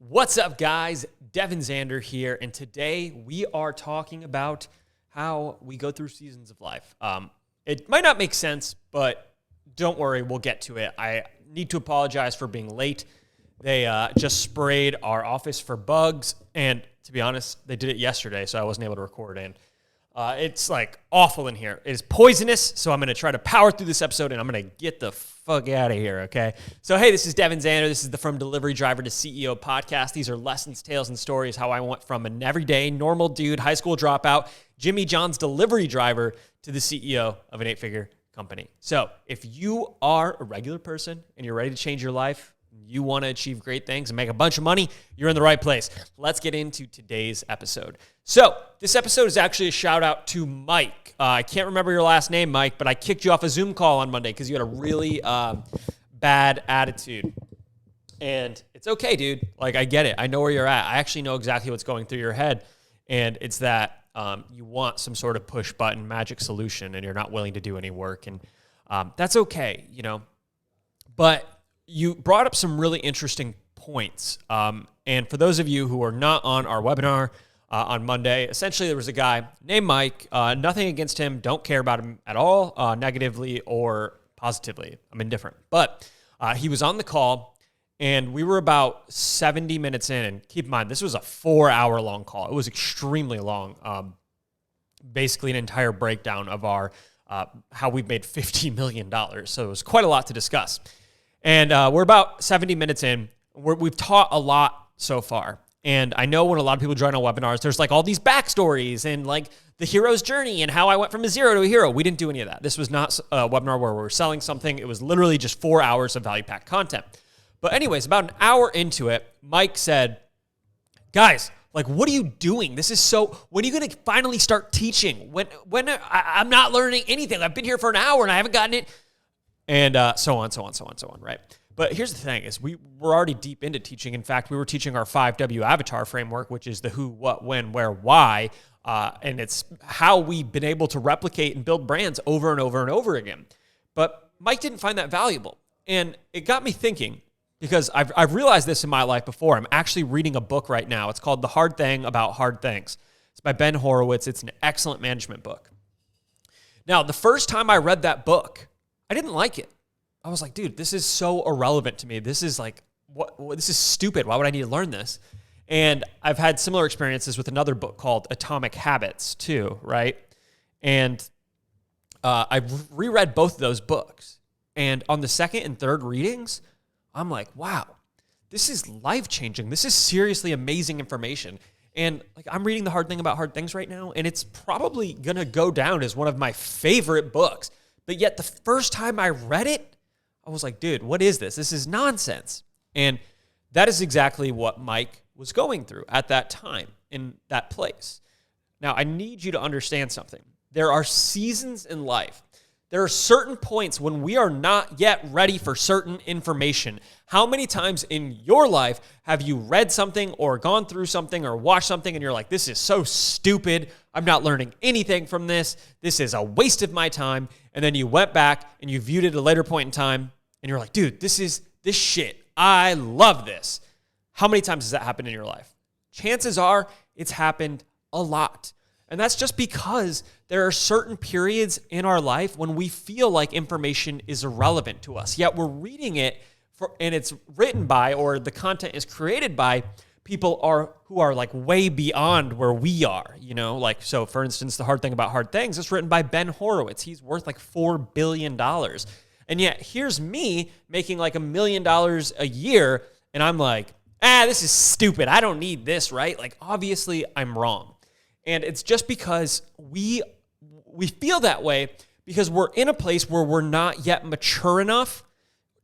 What's up, guys? Devin, Zander here, and today we are talking about how we go through seasons of life. It might not make sense, but don't worry, we'll get to it. I need to apologize for being late. They just sprayed our office for bugs, and to be honest, they did it yesterday, so I wasn't able to record, and it's like awful in here. It is poisonous, so I'm going to try to power through this episode, and I'm going to get the fuck out of here, okay? So, hey, this is Devin Zander. This is the From Delivery Driver to CEO podcast. These are lessons, tales, and stories, how I went from an everyday, normal dude, high school dropout, Jimmy John's delivery driver, to the CEO of an 8-figure company. So, if you are a regular person and you're ready to change your life, you want to achieve great things and make a bunch of money, you're in the right place. Let's get into today's episode. So this episode is actually a shout out to Mike. I can't remember your last name, Mike, but I kicked you off a Zoom call on Monday because you had a really bad attitude. And it's okay, dude. Like, I get it. I know where you're at. I actually know exactly what's going through your head. And it's that you want some sort of push button magic solution and you're not willing to do any work. And that's okay, you know. But you brought up some really interesting points. And for those of you who are not on our webinar on Monday, essentially there was a guy named Mike, nothing against him, don't care about him at all, negatively or positively. I'm indifferent. But he was on the call, and we were about 70 minutes in. And keep in mind, this was a 4-hour long call. It was extremely long, basically an entire breakdown of our how we've made $50 million. So it was quite a lot to discuss. And we're about 70 minutes in. We've taught a lot so far. And I know when a lot of people join our webinars, there's like all these backstories and like the hero's journey and how I went from a zero to a hero. We didn't do any of that. This was not a webinar where we were selling something. It was literally just 4 hours of value-packed content. But anyways, about an hour into it, Mike said, guys, like, what are you doing? This is so, when are you going to finally start teaching? I'm not learning anything. I've been here for an hour and I haven't gotten it. And so on, right? But here's the thing is we're already deep into teaching. In fact, we were teaching our 5W avatar framework, which is the who, what, when, where, why. And it's how we've been able to replicate and build brands over and over and over again. But Mike didn't find that valuable. And it got me thinking, because I've realized this in my life before. I'm actually reading a book right now. It's called The Hard Thing About Hard Things. It's by Ben Horowitz. It's an excellent management book. Now, the first time I read that book, I didn't like it. I was like, dude, this is so irrelevant to me. This is like, what? This is stupid. Why would I need to learn this? And I've had similar experiences with another book called Atomic Habits too, right? And I've reread both of those books. And on the second and third readings, I'm like, wow, this is life-changing. This is seriously amazing information. And like, I'm reading The Hard Thing About Hard Things right now, and it's probably going to go down as one of my favorite books. But yet the first time I read it, I was like, dude, what is this? This is nonsense. And that is exactly what Mike was going through at that time in that place. Now, I need you to understand something. There are seasons in life. There are certain points when we are not yet ready for certain information. How many times in your life have you read something or gone through something or watched something and you're like, this is so stupid. I'm not learning anything from this. This is a waste of my time. And then you went back and you viewed it at a later point in time and you're like, dude, this shit. I love this. How many times has that happened in your life? Chances are it's happened a lot. And that's just because there are certain periods in our life when we feel like information is irrelevant to us. Yet we're reading it and it's written by, or the content is created by people who are like way beyond where we are, you know? Like, so for instance, The Hard Thing About Hard Things is written by Ben Horowitz. He's worth like $4 billion. And yet here's me making like $1 million a year. And I'm like, this is stupid. I don't need this, right? Like, obviously I'm wrong. And it's just because we feel that way because we're in a place where we're not yet mature enough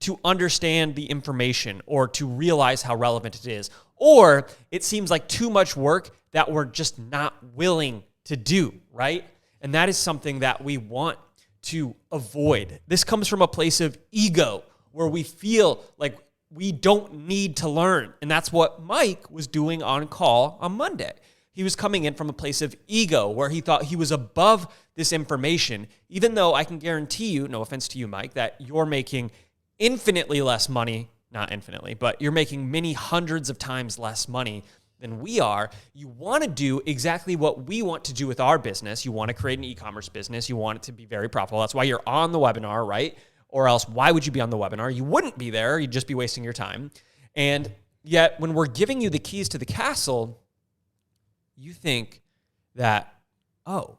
to understand the information or to realize how relevant it is. Or it seems like too much work that we're just not willing to do, right? And that is something that we want to avoid. This comes from a place of ego where we feel like we don't need to learn. And that's what Mike was doing on call on Monday. He was coming in from a place of ego where he thought he was above this information, even though I can guarantee you, no offense to you, Mike, that you're making infinitely less money not infinitely, but you're making many hundreds of times less money than we are. You want to do exactly what we want to do with our business. You want to create an e-commerce business. You want it to be very profitable. That's why you're on the webinar, right? Or else why would you be on the webinar? You wouldn't be there. You'd just be wasting your time. And yet when we're giving you the keys to the castle, you think that, oh,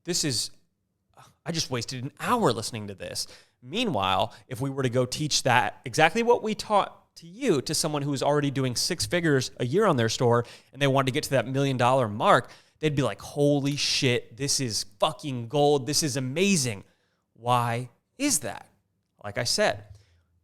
I just wasted an hour listening to this. Meanwhile, if we were to go teach that exactly what we taught to you, to someone who's already doing 6 figures a year on their store and they wanted to get to that $1 million mark, they'd be like, holy shit, this is fucking gold. This is amazing. Why is that? Like I said,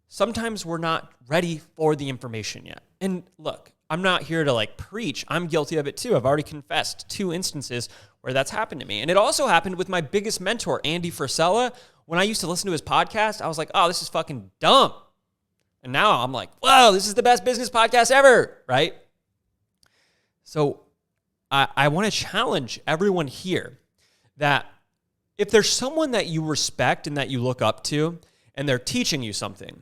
sometimes we're not ready for the information yet. And look, I'm not here to like preach. I'm guilty of it too. I've already confessed 2 instances where that's happened to me. And it also happened with my biggest mentor, Andy Frisella. When I used to listen to his podcast, I was like, oh, this is fucking dumb. And now I'm like, whoa, this is the best business podcast ever, right? So I want to challenge everyone here that if there's someone that you respect and that you look up to and they're teaching you something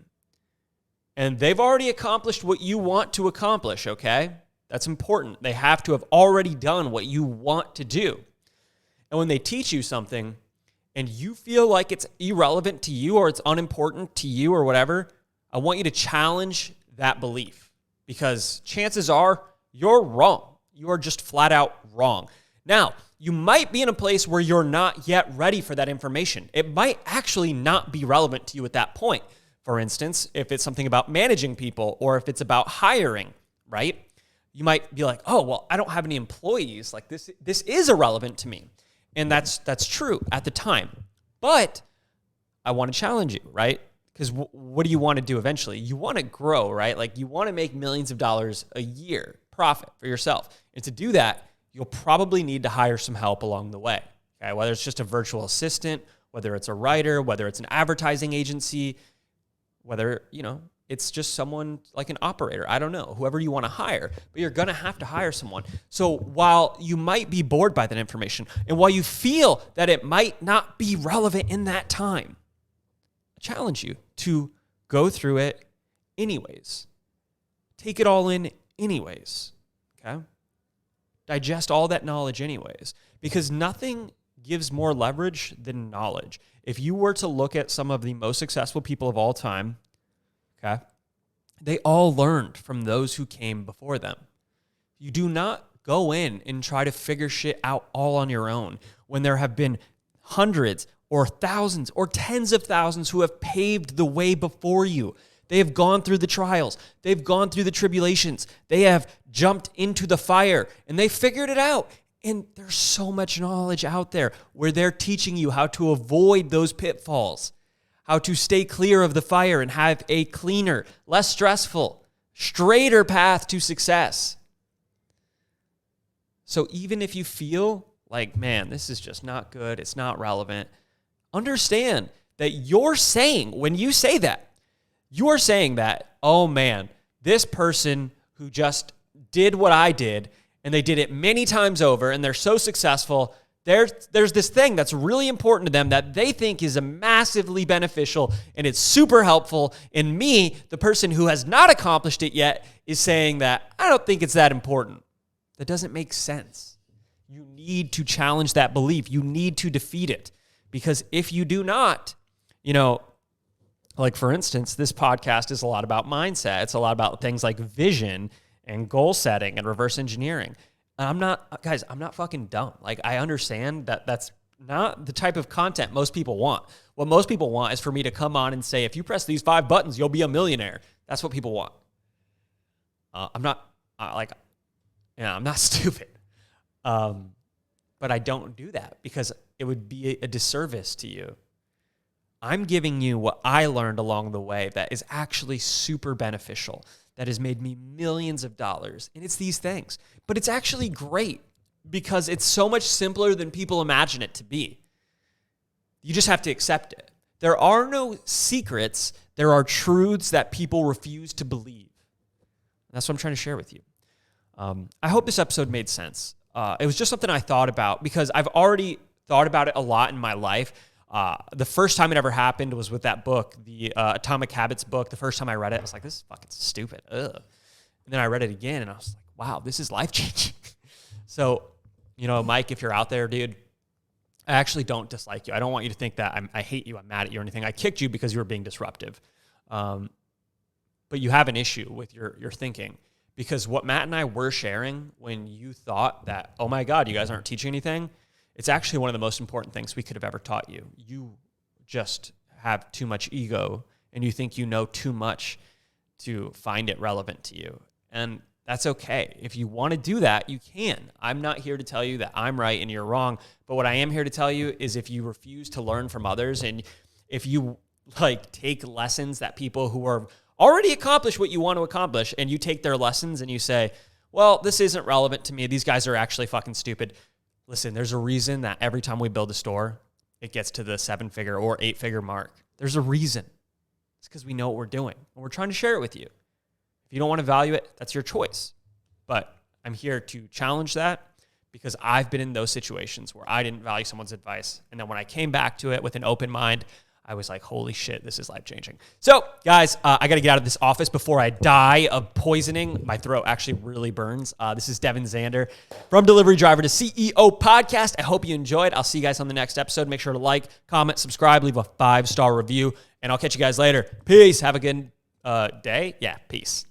and they've already accomplished what you want to accomplish, okay? That's important. They have to have already done what you want to do. And when they teach you something and you feel like it's irrelevant to you or it's unimportant to you or whatever, I want you to challenge that belief because chances are you're wrong. You are just flat out wrong. Now, you might be in a place where you're not yet ready for that information. It might actually not be relevant to you at that point. For instance, if it's something about managing people or if it's about hiring, right? You might be like, oh, well, I don't have any employees. Like this is irrelevant to me. And that's true at the time. But I want to challenge you, right? Because what do you want to do eventually? You want to grow, right? Like you want to make millions of dollars a year profit for yourself. And to do that, you'll probably need to hire some help along the way. Okay? Whether it's just a virtual assistant, whether it's a writer, whether it's an advertising agency, whether, it's just someone like an operator. I don't know, whoever you want to hire, but you're going to have to hire someone. So while you might be bored by that information and while you feel that it might not be relevant in that time, I challenge you to go through it anyways. Take it all in anyways, okay? Digest all that knowledge anyways, because nothing gives more leverage than knowledge. If you were to look at some of the most successful people of all time, okay, they all learned from those who came before them. You do not go in and try to figure shit out all on your own when there have been hundreds or thousands or tens of thousands who have paved the way before you. They have gone through the trials. They've gone through the tribulations. They have jumped into the fire and they figured it out. And there's so much knowledge out there where they're teaching you how to avoid those pitfalls, how to stay clear of the fire and have a cleaner, less stressful, straighter path to success. So even if you feel like, man, this is just not good, it's not relevant, understand that you're saying, when you say that, you're saying that, oh man, this person who just did what I did, and they did it many times over, and they're so successful, there's this thing that's really important to them that they think is massively beneficial, and it's super helpful, and me, the person who has not accomplished it yet, is saying that I don't think it's that important. That doesn't make sense. You need to challenge that belief. You need to defeat it. Because if you do not, like for instance, this podcast is a lot about mindset. It's a lot about things like vision and goal setting and reverse engineering. And I'm not fucking dumb. Like I understand that that's not the type of content most people want. What most people want is for me to come on and say, if you press these 5 buttons, you'll be a millionaire. That's what people want. I'm not stupid. But I don't do that because it would be a disservice to you. I'm giving you what I learned along the way that is actually super beneficial, that has made me millions of dollars. And it's these things. But it's actually great because it's so much simpler than people imagine it to be. You just have to accept it. There are no secrets. There are truths that people refuse to believe. That's what I'm trying to share with you. I hope this episode made sense. It was just something I thought about because I've already thought about it a lot in my life. The first time it ever happened was with that book, the Atomic Habits book. The first time I read it, I was like, this is fucking stupid. Ugh. And then I read it again, and I was like, wow, this is life-changing. So, Mike, if you're out there, dude, I actually don't dislike you. I don't want you to think that I hate you, I'm mad at you or anything. I kicked you because you were being disruptive. But you have an issue with your thinking. Because what Matt and I were sharing when you thought that, oh my God, you guys aren't teaching anything, it's actually one of the most important things we could have ever taught you. You just have too much ego and you think you know too much to find it relevant to you. And that's okay. If you want to do that, you can. I'm not here to tell you that I'm right and you're wrong. But what I am here to tell you is if you refuse to learn from others and if you take lessons that people who are already accomplished what you want to accomplish and you take their lessons and you say, well, this isn't relevant to me. These guys are actually fucking stupid. Listen, there's a reason that every time we build a store, it gets to the 7-figure or 8-figure mark. There's a reason. It's because we know what we're doing and we're trying to share it with you. If you don't want to value it, that's your choice. But I'm here to challenge that because I've been in those situations where I didn't value someone's advice. And then when I came back to it with an open mind, I was like, holy shit, this is life-changing. So, guys, I got to get out of this office before I die of poisoning. My throat actually really burns. This is Devin Zander from Delivery Driver to CEO podcast. I hope you enjoyed. I'll see you guys on the next episode. Make sure to like, comment, subscribe, leave a 5-star review, and I'll catch you guys later. Peace. Have a good day. Yeah, peace.